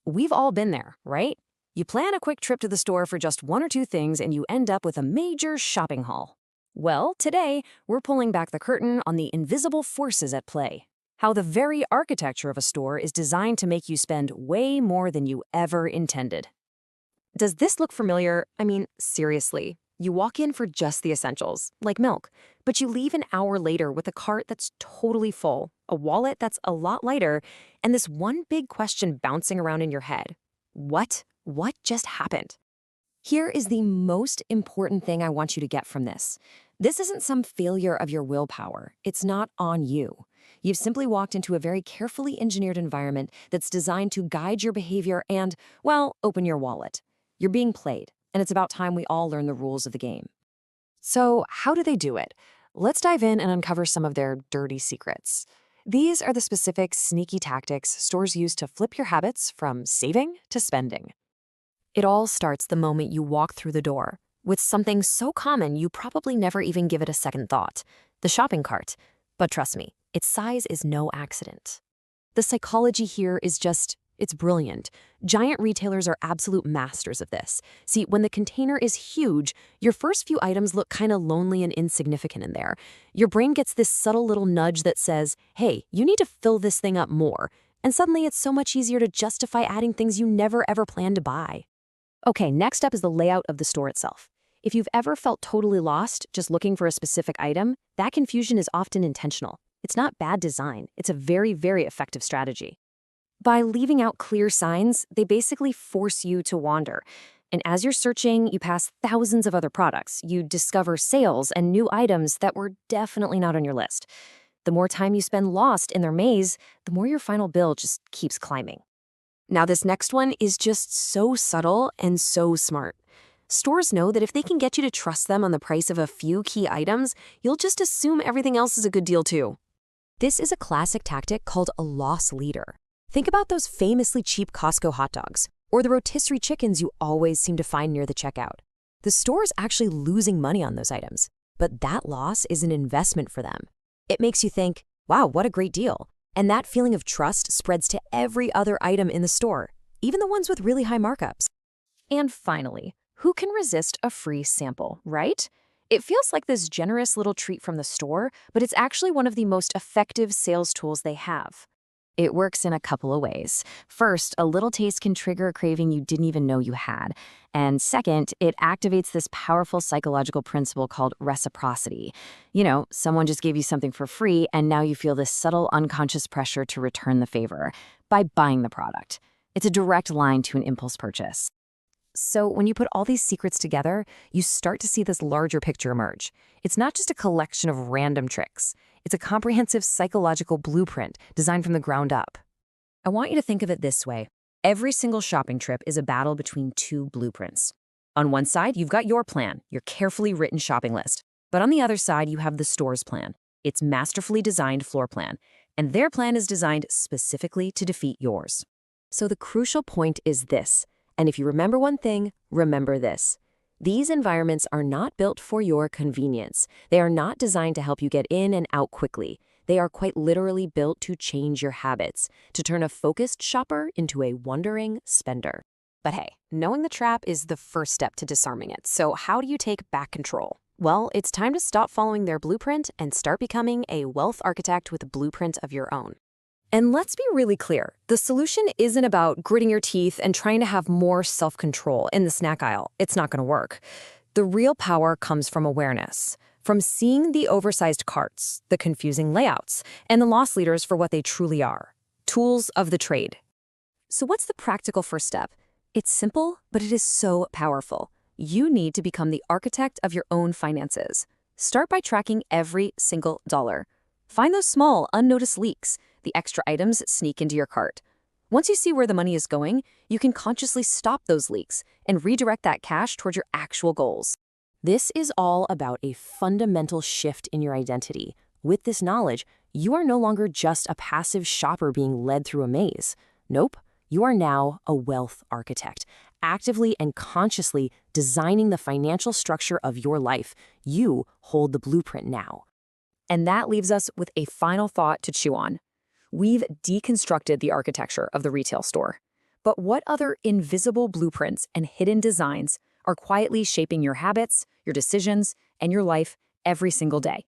We've all been there, right? You plan a quick trip to the store for just one or two things and you end up with a major shopping haul. Well, today, we're pulling back the curtain on the invisible forces at play. How the very architecture of a store is designed to make you spend way more than you ever intended. Does this look familiar? I mean, seriously. You walk in for just the essentials, like milk, but you leave an hour later with a cart that's totally full, a wallet that's a lot lighter, and this one big question bouncing around in your head. What? What just happened? Here is the most important thing I want you to get from this. This isn't some failure of your willpower. It's not on you. You've simply walked into a very carefully engineered environment that's designed to guide your behavior and, well, open your wallet. You're being played, and it's about time we all learn the rules of the game. So, how do they do it? Let's dive in and uncover some of their dirty secrets. These are the specific, sneaky tactics stores use to flip your habits from saving to spending. It all starts the moment you walk through the door, with something so common you probably never even give it a second thought, the shopping cart. But trust me, its size is no accident. The psychology here is it's brilliant. Giant retailers are absolute masters of this. See, when the container is huge, your first few items look kind of lonely and insignificant in there. Your brain gets this subtle little nudge that says, hey, you need to fill this thing up more. And suddenly it's so much easier to justify adding things you never ever planned to buy. Okay, next up is the layout of the store itself. If you've ever felt totally lost just looking for a specific item, that confusion is often intentional. It's not bad design. It's a very, very effective strategy. By leaving out clear signs, they basically force you to wander. And as you're searching, you pass thousands of other products. You discover sales and new items that were definitely not on your list. The more time you spend lost in their maze, the more your final bill just keeps climbing. Now, this next one is just so subtle and so smart. Stores know that if they can get you to trust them on the price of a few key items, you'll just assume everything else is a good deal too. This is a classic tactic called a loss leader. Think about those famously cheap Costco hot dogs, or the rotisserie chickens you always seem to find near the checkout. The store is actually losing money on those items, but that loss is an investment for them. It makes you think, wow, what a great deal. And that feeling of trust spreads to every other item in the store, even the ones with really high markups. And finally, who can resist a free sample, right? It feels like this generous little treat from the store, but it's actually one of the most effective sales tools they have. It works in a couple of ways. First, a little taste can trigger a craving you didn't even know you had. And second, it activates this powerful psychological principle called reciprocity. You know, someone just gave you something for free, and now you feel this subtle unconscious pressure to return the favor by buying the product. It's a direct line to an impulse purchase. So when you put all these secrets together, you start to see this larger picture emerge. It's not just a collection of random tricks. It's a comprehensive psychological blueprint designed from the ground up. I want you to think of it this way. Every single shopping trip is a battle between two blueprints. On one side, you've got your plan, your carefully written shopping list. But on the other side, you have the store's plan, its masterfully designed floor plan. And their plan is designed specifically to defeat yours. So the crucial point is this. And if you remember one thing, remember this. These environments are not built for your convenience. They are not designed to help you get in and out quickly. They are quite literally built to change your habits, to turn a focused shopper into a wandering spender. But hey, knowing the trap is the first step to disarming it. So how do you take back control? Well, it's time to stop following their blueprint and start becoming a wealth architect with a blueprint of your own. And let's be really clear, the solution isn't about gritting your teeth and trying to have more self-control in the snack aisle. It's not going to work. The real power comes from awareness, from seeing the oversized carts, the confusing layouts, and the loss leaders for what they truly are, tools of the trade. So what's the practical first step? It's simple, but it is so powerful. You need to become the architect of your own finances. Start by tracking every single dollar. Find those small, unnoticed leaks, the extra items that sneak into your cart. Once you see where the money is going, you can consciously stop those leaks and redirect that cash toward your actual goals. This is all about a fundamental shift in your identity. With this knowledge, you are no longer just a passive shopper being led through a maze. Nope, you are now a wealth architect, actively and consciously designing the financial structure of your life. You hold the blueprint now. And that leaves us with a final thought to chew on. We've deconstructed the architecture of the retail store. But what other invisible blueprints and hidden designs are quietly shaping your habits, your decisions, and your life every single day?